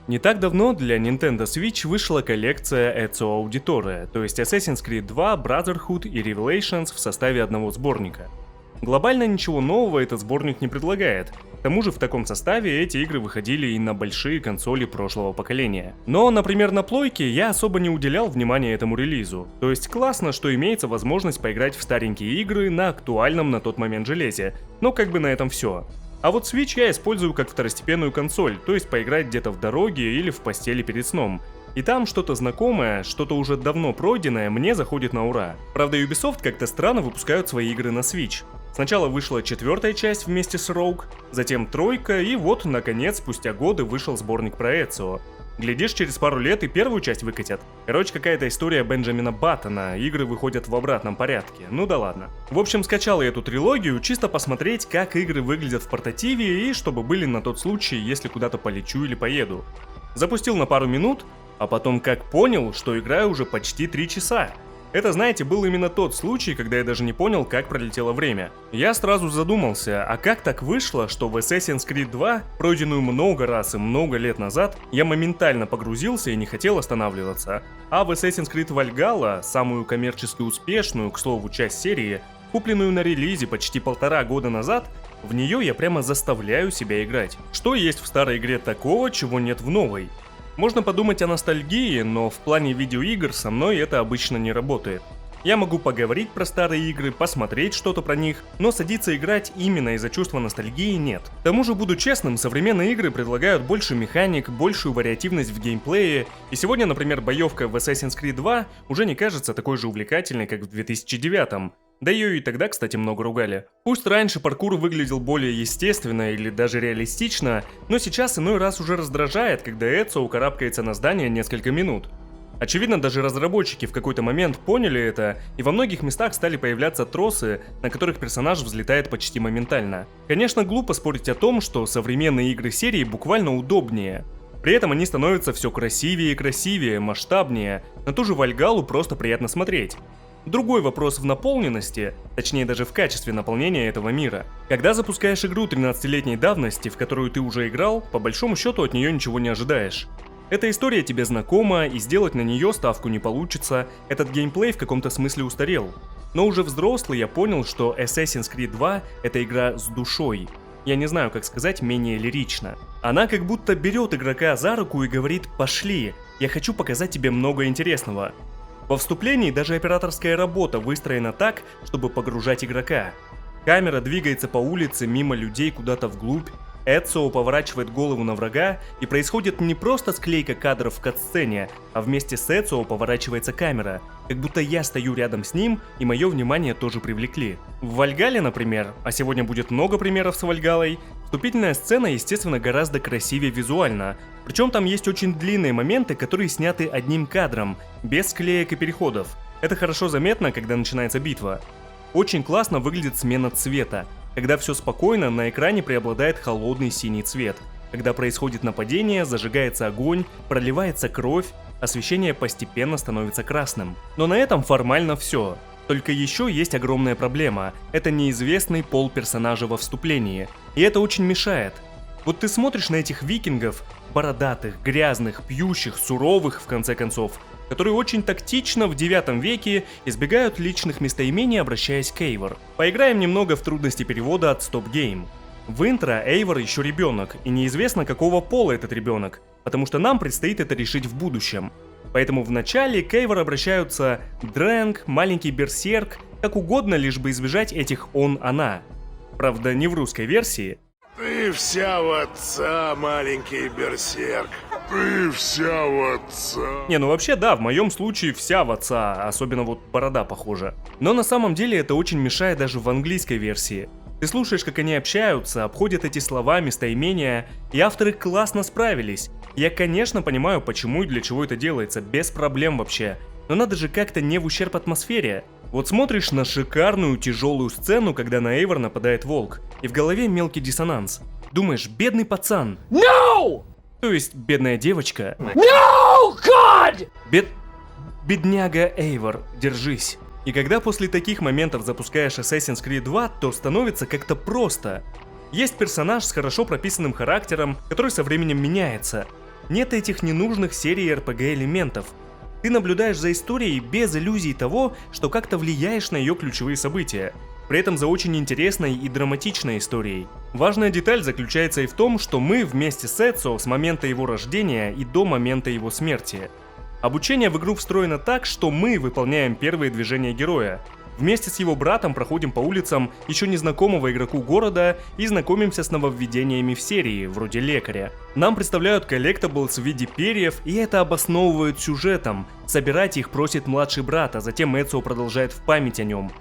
Не так давно для Nintendo Switch вышла коллекция Ezio Auditore, то есть Assassin's Creed 2, Brotherhood и Revelations в составе одного сборника. Глобально ничего нового этот сборник не предлагает. К тому же в таком составе эти игры выходили и на большие консоли прошлого поколения. Но, например, на плойке я особо не уделял внимания этому релизу. То есть классно, что имеется возможность поиграть в старенькие игры на актуальном на тот момент железе, но как бы на этом все. А вот Switch я использую как второстепенную консоль, то есть поиграть где-то в дороге или в постели перед сном. И там что-то знакомое, что-то уже давно пройденное мне заходит на ура. Правда, Ubisoft как-то странно выпускают свои игры на Switch. Сначала вышла 4-я часть вместе с Rogue, затем 3-ка, и вот, наконец, спустя годы вышел сборник про Ezio. Глядишь, через пару лет и первую часть выкатят. Короче, какая-то история Бенджамина Баттона, игры выходят в обратном порядке, ну да ладно. В общем, скачал я эту трилогию, чисто посмотреть, как игры выглядят в портативе, и чтобы были на тот случай, если куда-то полечу или поеду. Запустил на пару минут, а потом как понял, что играю уже почти 3 часа. Это, знаете, был именно тот случай, когда я даже не понял, как пролетело время. Я сразу задумался, а как так вышло, что в Assassin's Creed 2, пройденную много раз и много лет назад, я моментально погрузился и не хотел останавливаться, а в Assassin's Creed Valhalla, самую коммерчески успешную, к слову, часть серии, купленную на релизе почти 1,5 года назад, в нее я прямо заставляю себя играть. Что есть в старой игре такого, чего нет в новой? Можно подумать о ностальгии, но в плане видеоигр со мной это обычно не работает. Я могу поговорить про старые игры, посмотреть что-то про них, но садиться играть именно из-за чувства ностальгии нет. К тому же, буду честным, современные игры предлагают больше механик, большую вариативность в геймплее, и сегодня, например, боевка в Assassin's Creed 2 уже не кажется такой же увлекательной, как в 2009-м. Да ее и тогда, кстати, много ругали. Пусть раньше паркур выглядел более естественно или даже реалистично, но сейчас иной раз уже раздражает, когда Эцио карабкается на здание несколько минут. Очевидно, даже разработчики в какой-то момент поняли это, и во многих местах стали появляться тросы, на которых персонаж взлетает почти моментально. Конечно, глупо спорить о том, что современные игры серии буквально удобнее. При этом они становятся все красивее и красивее, масштабнее, на ту же Вальгаллу просто приятно смотреть. Другой вопрос в наполненности, точнее даже в качестве наполнения этого мира. Когда запускаешь игру 13-летней давности, в которую ты уже играл, по большому счету от нее ничего не ожидаешь. Эта история тебе знакома, и сделать на нее ставку не получится, этот геймплей в каком-то смысле устарел. Но уже взрослый я понял, что Assassin's Creed 2 — это игра с душой. Я не знаю, как сказать менее лирично. Она как будто берет игрока за руку и говорит: «Пошли, я хочу показать тебе много интересного». Во вступлении даже операторская работа выстроена так, чтобы погружать игрока. Камера двигается по улице мимо людей куда-то вглубь, Эцио поворачивает голову на врага, и происходит не просто склейка кадров в катсцене, а вместе с Эцио поворачивается камера, как будто я стою рядом с ним, и мое внимание тоже привлекли. В Вальгалле, например, а сегодня будет много примеров с Вальгаллой, вступительная сцена, естественно, гораздо красивее визуально, причем там есть очень длинные моменты, которые сняты одним кадром, без склеек и переходов. Это хорошо заметно, когда начинается битва. Очень классно выглядит смена цвета. Когда все спокойно, на экране преобладает холодный синий цвет. Когда происходит нападение, зажигается огонь, проливается кровь, освещение постепенно становится красным. Но на этом формально все. Только еще есть огромная проблема. Это неизвестный пол персонажа во вступлении. И это очень мешает. Вот ты смотришь на этих викингов, бородатых, грязных, пьющих, суровых, в конце концов, которые очень тактично в 9 веке избегают личных местоимений, обращаясь к Эйвор. Поиграем немного в трудности перевода от Stop Game. В интро Эйвор еще ребенок, и неизвестно, какого пола этот ребенок, потому что нам предстоит это решить в будущем. Поэтому в начале к Эйвор обращаются Дрэнк, маленький берсерк, как угодно, лишь бы избежать этих он-она. Правда, не в русской версии. Ты вся в отца, маленький берсерк. Ты вся в отца. Не, ну вообще да, в моем случае вся в отца, особенно вот борода похожа. Но на самом деле это очень мешает даже в английской версии. Ты слушаешь, как они общаются, обходят эти слова, местоимения, и авторы классно справились. Я, конечно, понимаю, почему и для чего это делается, без проблем вообще. Но надо же как-то не в ущерб атмосфере. Вот смотришь на шикарную тяжелую сцену, когда на Эйвор нападает волк, и в голове мелкий диссонанс. Думаешь, бедный пацан. No! То есть, бедная девочка. No, God! Бедняга Эйвор, держись. И когда после таких моментов запускаешь Assassin's Creed 2, то становится как-то просто. Есть персонаж с хорошо прописанным характером, который со временем меняется. Нет этих ненужных серии RPG элементов. Ты наблюдаешь за историей без иллюзий того, что как-то влияешь на ее ключевые события. При этом за очень интересной и драматичной историей. Важная деталь заключается и в том, что мы вместе с Эцио с момента его рождения и до момента его смерти. Обучение в игру встроено так, что мы выполняем первые движения героя. Вместе с его братом проходим по улицам еще незнакомого игроку города и знакомимся с нововведениями в серии, вроде лекаря. Нам представляют коллектаблс в виде перьев, и это обосновывают сюжетом. Собирать их просит младший брат, а затем Эцио продолжает в память о нем.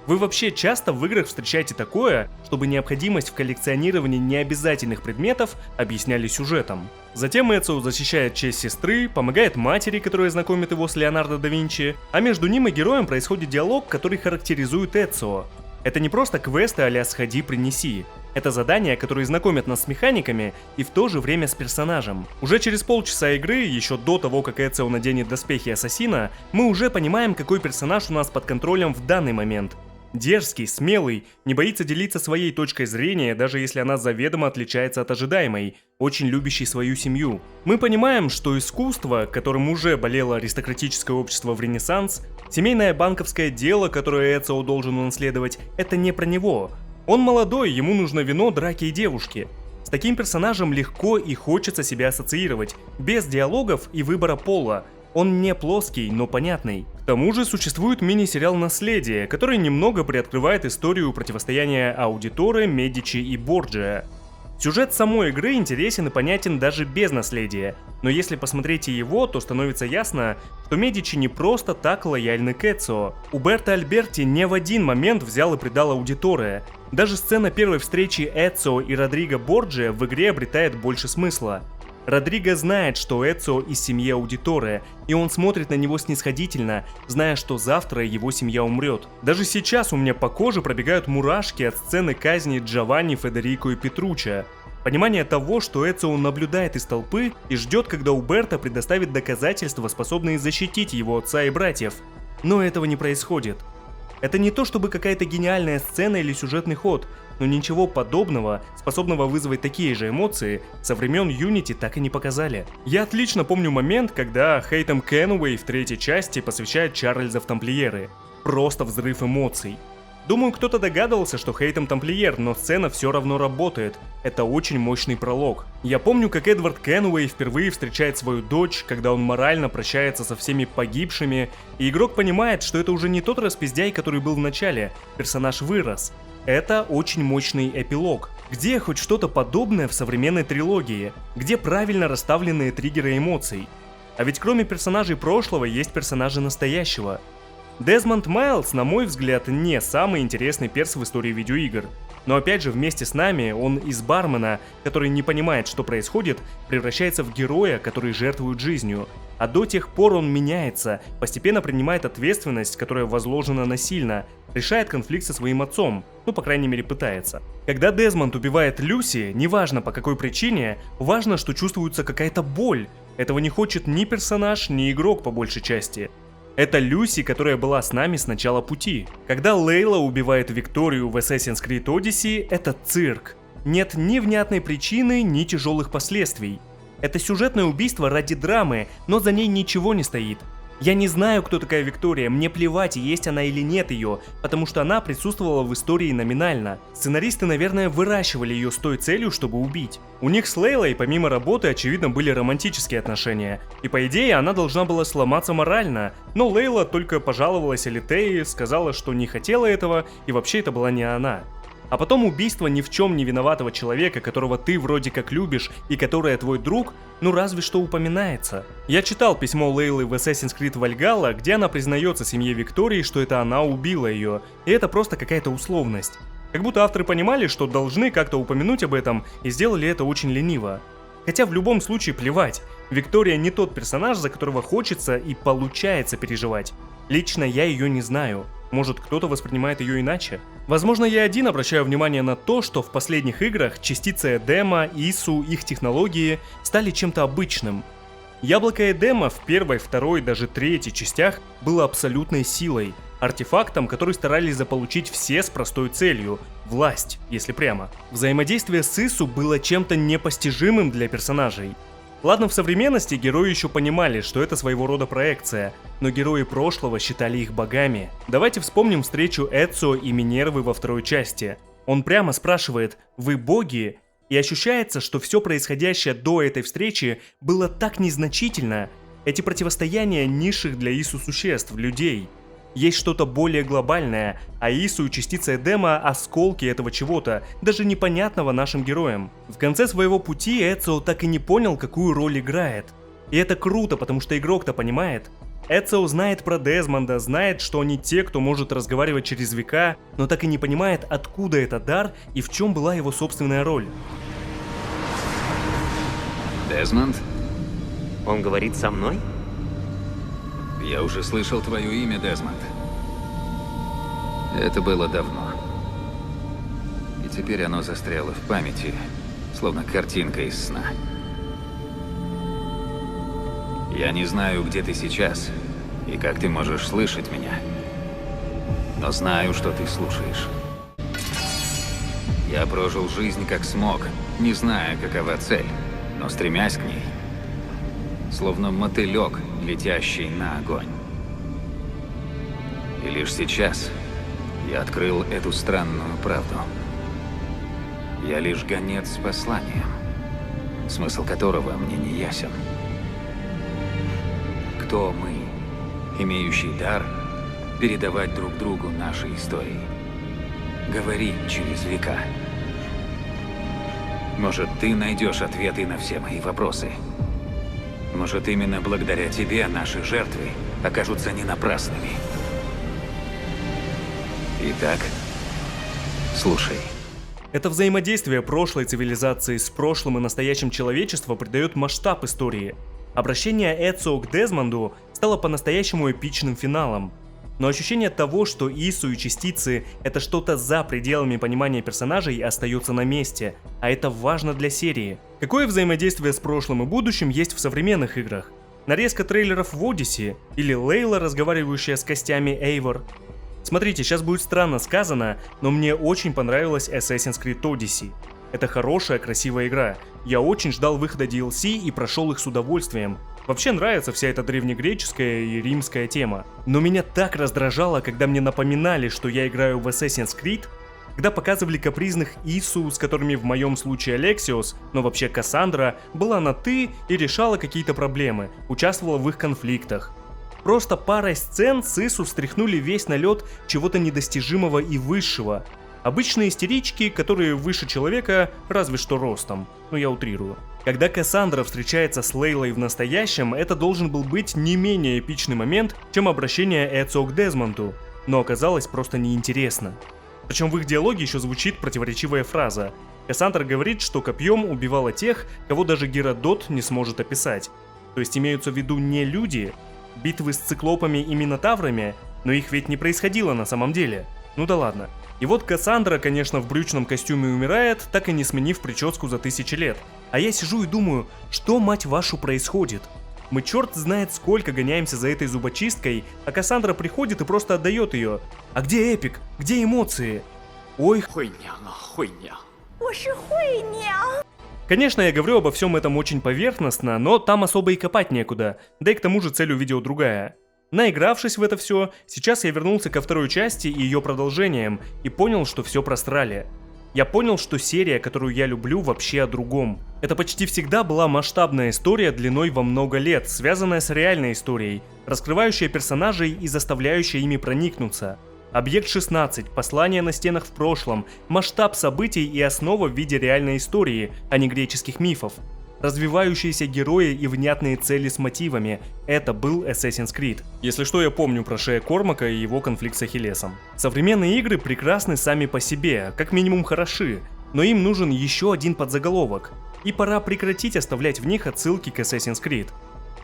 Вы вообще часто в играх встречаете такое, чтобы необходимость в коллекционировании необязательных предметов объясняли сюжетом. Затем Эцио защищает честь сестры, помогает матери, которая знакомит его с Леонардо да Винчи, а между ним и героем происходит диалог, который характеризует Эцио. Это не просто квесты а-ля «сходи, принеси». Это задания, которые знакомят нас с механиками и в то же время с персонажем. Уже через полчаса игры, еще до того, как Эцио наденет доспехи ассасина, мы уже понимаем, какой персонаж у нас под контролем в данный момент. Дерзкий, смелый, не боится делиться своей точкой зрения, даже если она заведомо отличается от ожидаемой, очень любящий свою семью. Мы понимаем, что искусство, которым уже болело аристократическое общество в Ренессанс, семейное банковское дело, которое Эцио должен унаследовать, это не про него. Он молодой, ему нужно вино, драки и девушки. С таким персонажем легко и хочется себя ассоциировать, без диалогов и выбора пола. Он не плоский, но понятный. К тому же существует мини-сериал «Наследие», который немного приоткрывает историю противостояния Аудиторе, Медичи и Борджиа. Сюжет самой игры интересен и понятен даже без наследия, но если посмотреть и его, то становится ясно, что Медичи не просто так лояльны к Эцио. Уберто Альберти не в один момент взял и предал Аудиторе. Даже сцена первой встречи Эцио и Родриго Борджиа в игре обретает больше смысла. Родриго знает, что Эцио из семьи Аудиторе, и он смотрит на него снисходительно, зная, что завтра его семья умрет. Даже сейчас у меня по коже пробегают мурашки от сцены казни Джованни, Федерико и Петруччо. Понимание того, что Эцио наблюдает из толпы и ждет, когда Уберто предоставит доказательства, способные защитить его отца и братьев. Но этого не происходит. Это не то чтобы какая-то гениальная сцена или сюжетный ход, но ничего подобного, способного вызвать такие же эмоции, со времен Unity так и не показали. Я отлично помню момент, когда Хейтем Кенуэй в третьей части посвящает Чарльза в тамплиеры. Просто взрыв эмоций. Думаю, кто-то догадывался, что Хейтем тамплиер, но сцена все равно работает. Это очень мощный пролог. Я помню, как Эдвард Кенуэй впервые встречает свою дочь, когда он морально прощается со всеми погибшими, и игрок понимает, что это уже не тот распиздяй, который был в начале. Персонаж вырос. Это очень мощный эпилог. Где хоть что-то подобное в современной трилогии? Где правильно расставленные триггеры эмоций? А ведь кроме персонажей прошлого есть персонажи настоящего. Дезмонд Майлз, на мой взгляд, не самый интересный перс в истории видеоигр. Но опять же, вместе с нами он из бармена, который не понимает, что происходит, превращается в героя, который жертвует жизнью. А до тех пор он меняется, постепенно принимает ответственность, которая возложена насильно, решает конфликт со своим отцом, ну, по крайней мере, пытается. Когда Дезмонд убивает Люси, неважно по какой причине, важно, что чувствуется какая-то боль. Этого не хочет ни персонаж, ни игрок по большей части. Это Люси, которая была с нами с начала пути. Когда Лейла убивает Викторию в Assassin's Creed Odyssey, это цирк. Нет ни внятной причины, ни тяжелых последствий. Это сюжетное убийство ради драмы, но за ней ничего не стоит. Я не знаю, кто такая Виктория, мне плевать, есть она или нет ее, потому что она присутствовала в истории номинально. Сценаристы, наверное, выращивали ее с той целью, чтобы убить. У них с Лейлой, помимо работы, очевидно, были романтические отношения. И по идее, она должна была сломаться морально, но Лейла только пожаловалась Алитее, сказала, что не хотела этого, и вообще это была не она. А потом убийство ни в чем не виноватого человека, которого ты вроде как любишь и который твой друг, ну разве что упоминается. Я читал письмо Лейлы в Assassin's Creed Valhalla, где она признается семье Виктории, что это она убила ее, и это просто какая-то условность. Как будто авторы понимали, что должны как-то упомянуть об этом, и сделали это очень лениво. Хотя в любом случае плевать, Виктория не тот персонаж, за которого хочется и получается переживать. Лично я ее не знаю. Может, кто-то воспринимает ее иначе? Возможно, я один обращаю внимание на то, что в последних играх частицы Эдема, Ису, их технологии стали чем-то обычным. Яблоко Эдема в первой, второй, даже третьей частях было абсолютной силой, артефактом, который старались заполучить все с простой целью – власть, если прямо. Взаимодействие с Ису было чем-то непостижимым для персонажей. Ладно, в современности герои еще понимали, что это своего рода проекция, но герои прошлого считали их богами. Давайте вспомним встречу Эцио и Минервы во второй части. Он прямо спрашивает: «Вы боги?» И ощущается, что все происходящее до этой встречи было так незначительно. Эти противостояния низших для Ису существ, людей. Есть что-то более глобальное, а Ису и частица Эдема – осколки этого чего-то, даже непонятного нашим героям. В конце своего пути Эцио так и не понял, какую роль играет. И это круто, потому что игрок-то понимает. Эцио знает про Дезмонда, знает, что они те, кто может разговаривать через века, но так и не понимает, откуда этот дар и в чем была его собственная роль. Дезмонд? Он говорит со мной? Я уже слышал твое имя, Дезмонд. Это было давно. И теперь оно застряло в памяти, словно картинка из сна. Я не знаю, где ты сейчас и как ты можешь слышать меня, но знаю, что ты слушаешь. Я прожил жизнь как смог, не зная, какова цель, но стремясь к ней, словно мотылек, летящий на огонь. И лишь сейчас я открыл эту странную правду. Я лишь гонец с посланием, смысл которого мне не ясен. Кто мы, имеющий дар передавать друг другу наши истории? Говори через века. Может, ты найдешь ответы на все мои вопросы. Может, именно благодаря тебе наши жертвы окажутся не напрасными. Итак, слушай. Это взаимодействие прошлой цивилизации с прошлым и настоящим человечества придает масштаб истории. Обращение Эцио к Дезмонду стало по-настоящему эпичным финалом. Но ощущение того, что Ису и частицы — это что-то за пределами понимания персонажей, остается на месте, а это важно для серии. Какое взаимодействие с прошлым и будущим есть в современных играх? Нарезка трейлеров в Odyssey или Лейла, разговаривающая с костями Эйвор? Смотрите, сейчас будет странно сказано, но мне очень понравилась Assassin's Creed Odyssey. Это хорошая, красивая игра. Я очень ждал выхода DLC и прошел их с удовольствием. Вообще нравится вся эта древнегреческая и римская тема. Но меня так раздражало, когда мне напоминали, что я играю в Assassin's Creed, когда показывали капризных Ису, с которыми в моем случае Алексиос, но вообще Кассандра, была на «ты» и решала какие-то проблемы, участвовала в их конфликтах. Просто парой сцен с Ису стряхнули весь налет чего-то недостижимого и высшего. Обычные истерички, которые выше человека, разве что ростом. Но я утрирую. Когда Кассандра встречается с Лейлой в настоящем, это должен был быть не менее эпичный момент, чем обращение Эцио к Дезмонду, но оказалось просто неинтересно. Причем в их диалоге еще звучит противоречивая фраза. Кассандра говорит, что копьем убивала тех, кого даже Геродот не сможет описать. То есть имеются в виду не люди, битвы с циклопами и минотаврами, но их ведь не происходило на самом деле. Ну да ладно. И вот Кассандра, конечно, в брючном костюме умирает, так и не сменив прическу за 1000 лет. А я сижу и думаю, что, мать вашу, происходит? Мы черт знает сколько гоняемся за этой зубочисткой, а Кассандра приходит и просто отдает ее. А где эпик? Где эмоции? Ой, хуйня. Конечно, я говорю обо всем этом очень поверхностно, но там особо и копать некуда, да и к тому же цель у видео другая. Наигравшись в это все, сейчас я вернулся ко второй части и ее продолжениям, и понял, что все просрали. Я понял, что серия, которую я люблю, вообще о другом. Это почти всегда была масштабная история длиной во много лет, связанная с реальной историей, раскрывающая персонажей и заставляющая ими проникнуться. Объект 16, послание на стенах в прошлом, масштаб событий и основа в виде реальной истории, а не греческих мифов. Развивающиеся герои и внятные цели с мотивами – это был Assassin's Creed. Если что, я помню про Шея Кормака и его конфликт с Ахиллесом. Современные игры прекрасны сами по себе, как минимум хороши, но им нужен еще один подзаголовок. И пора прекратить оставлять в них отсылки к Assassin's Creed.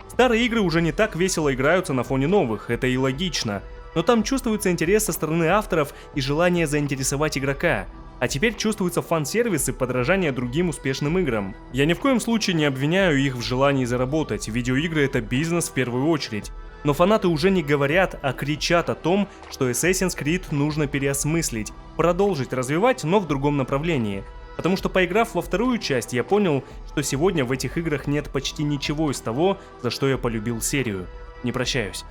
Старые игры уже не так весело играются на фоне новых, это и логично, но там чувствуется интерес со стороны авторов и желание заинтересовать игрока. А теперь чувствуются фан-сервисы подражания другим успешным играм. Я ни в коем случае не обвиняю их в желании заработать, видеоигры это бизнес в первую очередь. Но фанаты уже не говорят, а кричат о том, что Assassin's Creed нужно переосмыслить, продолжить развивать, но в другом направлении. Потому что поиграв во вторую часть, я понял, что сегодня в этих играх нет почти ничего из того, за что я полюбил серию. Не прощаюсь.